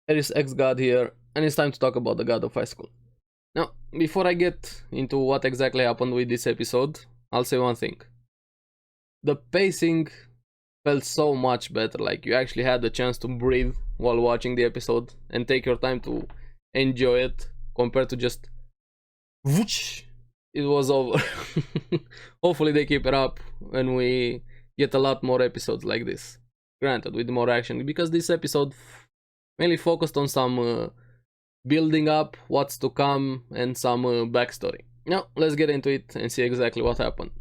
ARESxGOD here, and it's time to talk about the God of High School. Now, before I get into what exactly happened with this episode, I'll say one thing. The pacing felt so much better, like you actually had the chance to breathe while watching the episode and take your time to enjoy it, compared to just whoosh, it was over. Hopefully they keep it up and we get a lot more episodes like this. Granted, with more action, because this episode mainly focused on some building up, what's to come, and some backstory. Now, let's get into it and see exactly what happened.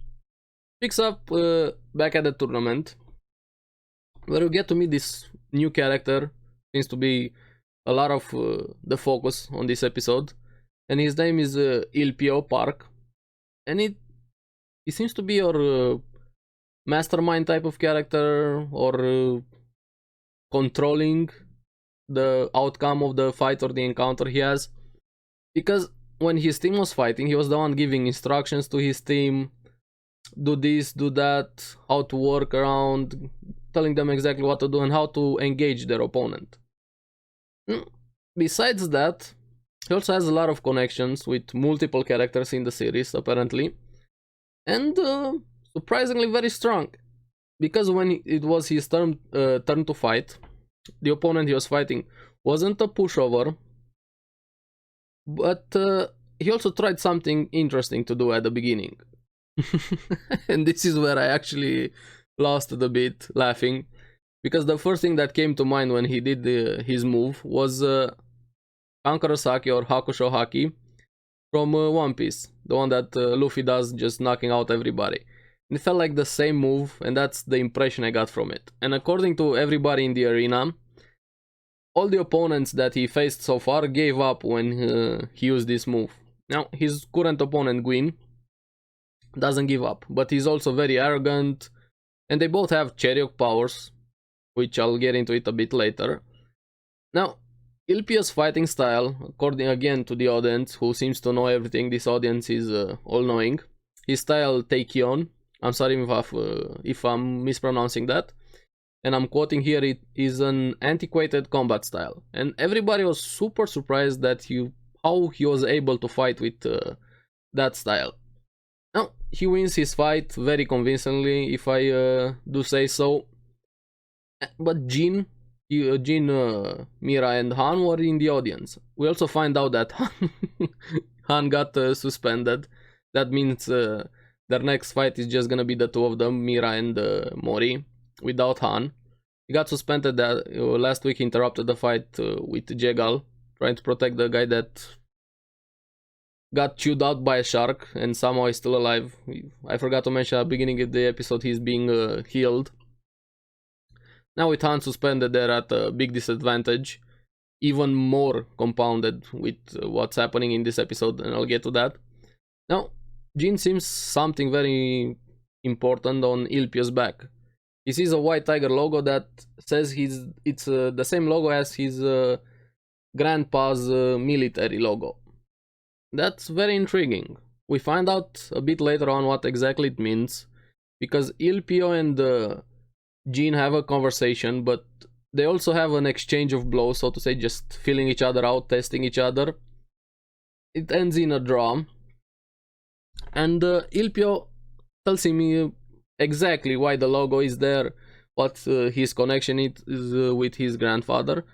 Picks up back at the tournament, where you get to meet this new character. Seems to be a lot of the focus on this episode, and his name is Ilpio Park, and he seems to be your mastermind type of character, or controlling the outcome of the fight or the encounter he has, because when his team was fighting, he was the one giving instructions to his team, do this, do that, how to work around, telling them exactly what to do and how to engage their opponent. Besides that, he also has a lot of connections with multiple characters in the series, apparently, and surprisingly very strong, because when it was his turn to fight, the opponent he was fighting wasn't a pushover, but he also tried something interesting to do at the beginning. And this is where I actually lost it a bit laughing, because the first thing that came to mind when he did his move was Kankaros Haki, or Hakusho Haki, from One Piece, the one that Luffy does, just knocking out everybody. It felt like the same move, and that's the impression I got from it. And according to everybody in the arena, all the opponents that he faced so far gave up when he used this move. Now, his current opponent, Gwyn, doesn't give up, but he's also very arrogant, and they both have Chariot powers, which I'll get into it a bit later. Now, Ilpio's fighting style, according again to the audience, who seems to know everything, this audience is all-knowing. His style, Taekyon, I'm sorry if I'm mispronouncing that, and I'm quoting here, it is an antiquated combat style. And everybody was super surprised that how he was able to fight with that style. Now, he wins his fight very convincingly, if I do say so. But Jin, Mira, and Han were in the audience. We also find out that Han got suspended. That means their next fight is just gonna be the two of them, Mira and Mori, without Han. He got suspended last week. He interrupted the fight with Jegal, trying to protect the guy that got chewed out by a shark and somehow is still alive. I forgot to mention at the beginning of the episode he's being healed. Now with Han suspended, they're at a big disadvantage, even more compounded with what's happening in this episode, and I'll get to that. Now, Jin sees something very important on Ilpio's back. He sees a white tiger logo that says it's the same logo as his grandpa's military logo. That's very intriguing. We find out a bit later on what exactly it means, because Ilpio and Jin have a conversation, but they also have an exchange of blows, so to say, just feeling each other out, testing each other. It ends in a draw, and Ilpio tells him exactly why the logo is there, what his connection is with his grandfather.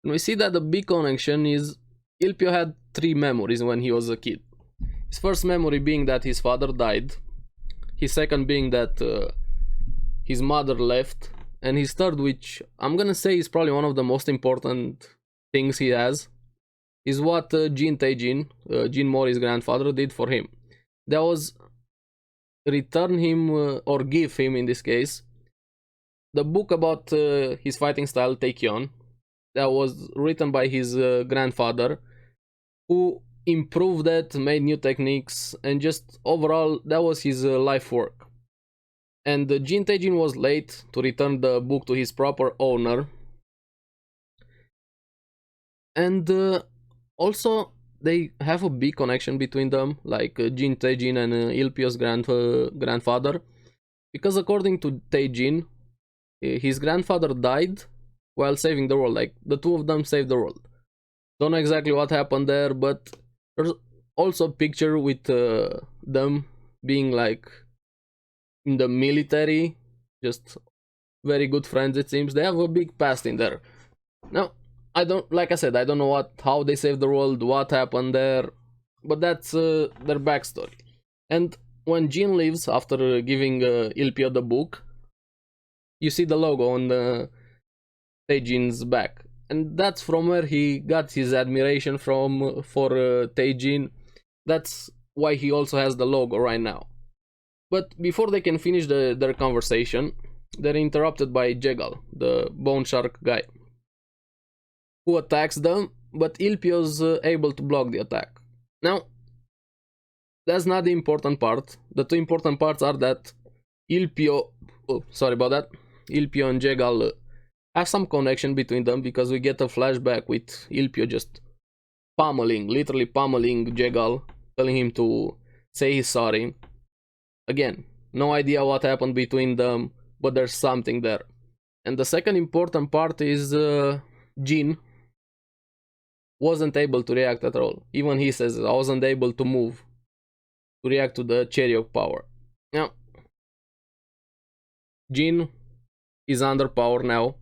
And we see that the big connection is Ilpio had 3 memories when he was a kid. His first memory being that his father died, his second being that his mother left, and his third, which I'm gonna say is probably one of the most important things he has, is what Jin Mori's grandfather, did for him. That was return him, or give him in this case, the book about his fighting style, Taekyon, that was written by his grandfather, who improved it, made new techniques, and just overall that was his life work. And Jin Taejin was late to return the book to his proper owner. And also they have a big connection between them, like Jin Taejin and Ilpio's grandfather, because according to Taejin, his grandfather died while saving the world. Like, the two of them saved the world. Don't know exactly what happened there, but there's also a picture with them being like in the military, just very good friends. It seems they have a big past in there. Now, I don't, like I said, I don't know how they saved the world, what happened there, but that's their backstory. And when Jin leaves after giving Ilpio the book, you see the logo on Taejin's back, and that's from where he got his admiration from for Taejin. That's why he also has the logo right now. But before they can finish their conversation, they're interrupted by Jegal, the bone shark guy, who attacks them, but Ilpio's able to block the attack. Now, that's not the important part. The two important parts are that Ilpio, Ilpio and Jegal have some connection between them, because we get a flashback with Ilpio just literally pummeling Jegal, telling him to say he's sorry. Again, no idea what happened between them, but there's something there. And the second important part is Jin wasn't able to react at all. Even he says, I wasn't able to move to react to the Cheriok power. Now, Jin is under power now.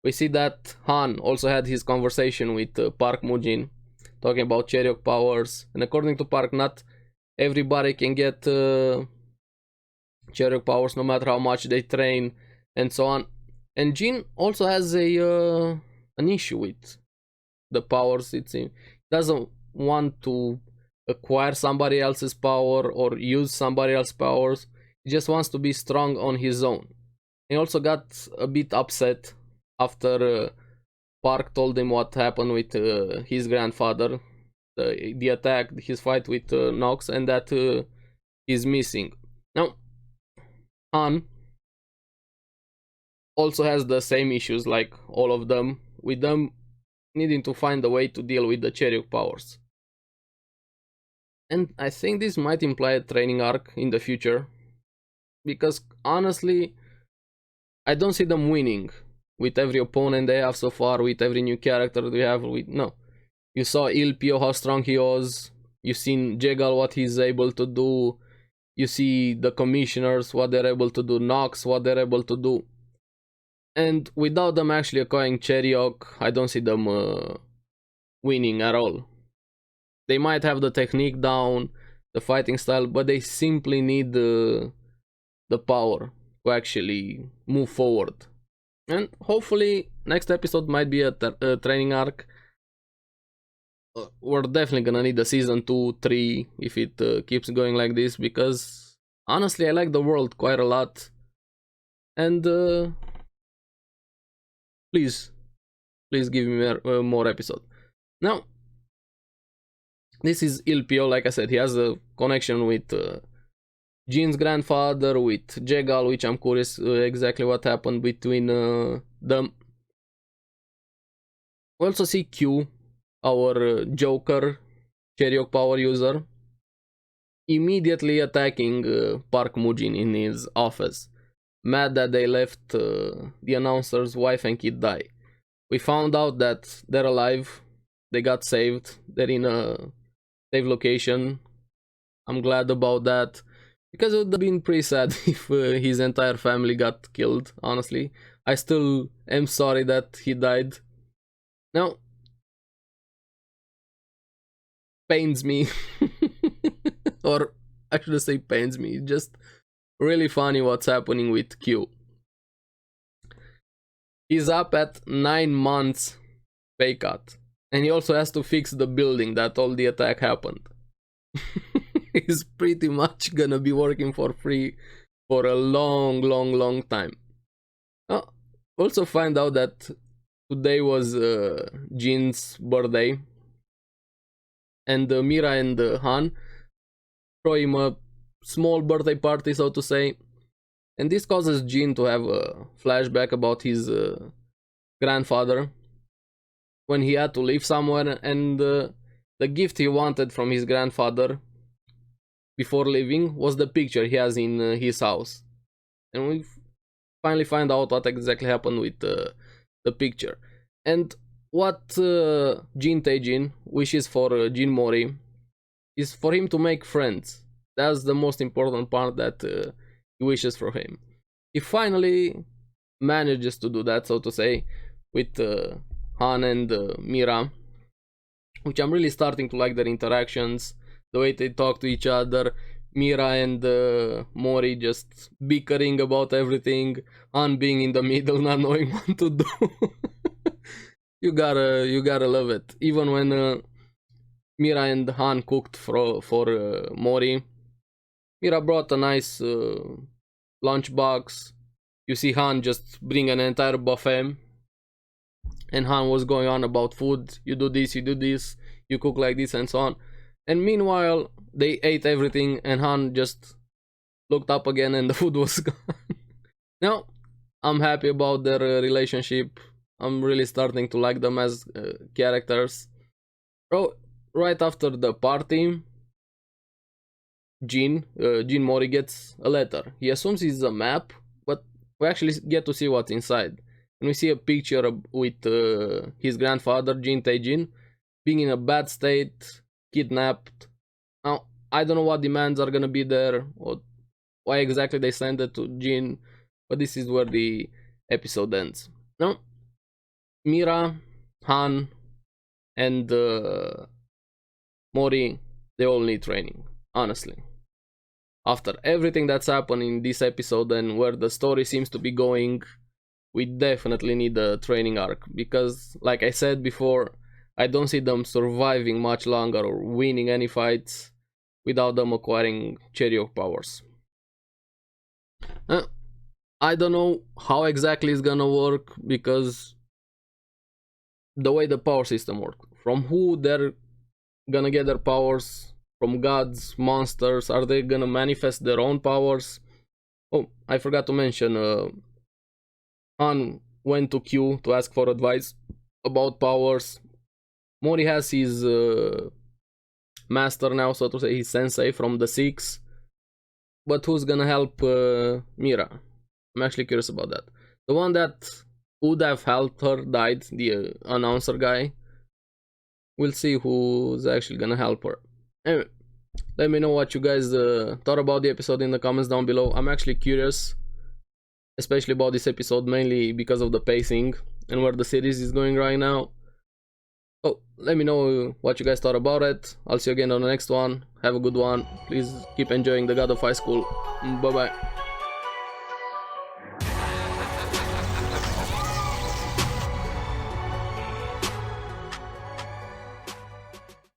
We see that Han also had his conversation with Park Mujin, talking about Cheriok powers. And according to Park, not everybody can get Cheriok powers, no matter how much they train, and so on. And Jin also has an issue with the powers. It seems he doesn't want to acquire somebody else's power or use somebody else's powers. He just wants to be strong on his own. He also got a bit upset after Park told him what happened with his grandfather, the attack, his fight with Nox, and that he's missing. Now, Han also has the same issues like all of them, with them needing to find a way to deal with the Cheriok powers. And I think this might imply a training arc in the future, because honestly, I don't see them winning with every opponent they have so far, with every new character they have. No. You saw Ilpio, how strong he was. You've seen Jegal, what he's able to do. You see the commissioners, what they're able to do. Nox, what they're able to do. And without them actually acquiring Cheriok, I don't see them winning at all. They might have the technique down, the fighting style, but they simply need the power to actually move forward. And hopefully next episode might be a training arc. We're definitely gonna need a season 2, 3 if it keeps going like this, because honestly I like the world quite a lot. And please give me more episode. Now, this is Ilpio. Like I said, he has a connection with Jin's grandfather, with Jegal, which I'm curious exactly what happened between them. We also see Q, our Joker, Cheriok power user, immediately attacking Park Mujin in his office, mad that they left the announcer's wife and kid die. We found out that they're alive, they got saved, they're in a safe location. I'm glad about that, because it would have been pretty sad if his entire family got killed, honestly. I still am sorry that he died. Now, pains me, or I should say pains me, it's just really funny what's happening with Q. He's up at 9 months pay cut, and he also has to fix the building that all the attack happened. He's pretty much gonna be working for free for a long time. Also find out that today was Jin's birthday, and Mira and Han throw him a small birthday party, so to say, and this causes Jin to have a flashback about his grandfather when he had to leave somewhere, and the gift he wanted from his grandfather before leaving was the picture he has in his house. And we finally find out what exactly happened with the picture. And what Jin Tae-jin wishes for Jin Mori is for him to make friends. That's the most important part that he wishes for him. He finally manages to do that, so to say, with Han and Mira, which I'm really starting to like their interactions, the way they talk to each other. Mira and Mori just bickering about everything, Han being in the middle, not knowing what to do. you gotta love it. Even when Mira and Han cooked for Mori, Mira brought a nice lunchbox. You see Han just bring an entire buffet, and Han was going on about food. You do this, you cook like this, and so on. And meanwhile, they ate everything, and Han just looked up again, and the food was gone. Now, I'm happy about their relationship. I'm really starting to like them as characters. So, right after the party, Jin Mori gets a letter. He assumes it's a map, but we actually get to see what's inside. And we see a picture with his grandfather, Jin Tae-jin, being in a bad state, kidnapped. Now, I don't know what demands are gonna be there, or why exactly they sent it to Jin, but this is where the episode ends. Now, Mira, Han, and Mori, they all need training, honestly. After everything that's happened in this episode and where the story seems to be going, we definitely need a training arc, because, like I said before, I don't see them surviving much longer or winning any fights without them acquiring Cherry of Powers. I don't know how exactly it's gonna work, because the way the power system works, from who they're gonna get their powers, from gods, monsters, are they gonna manifest their own powers? Oh, I forgot to mention, Han went to Q to ask for advice about powers. Mori has his master now, so to say, his sensei from the 6. But who's gonna help Mira? I'm actually curious about that. The one that would have helped her died, the announcer guy. We'll see who's actually gonna help her. Anyway, let me know what you guys thought about the episode in the comments down below. I'm actually curious, especially about this episode, mainly because of the pacing and where the series is going right now. Oh, let me know what you guys thought about it. I'll see you again on the next one. Have a good one. Please keep enjoying the God of High School. Bye bye.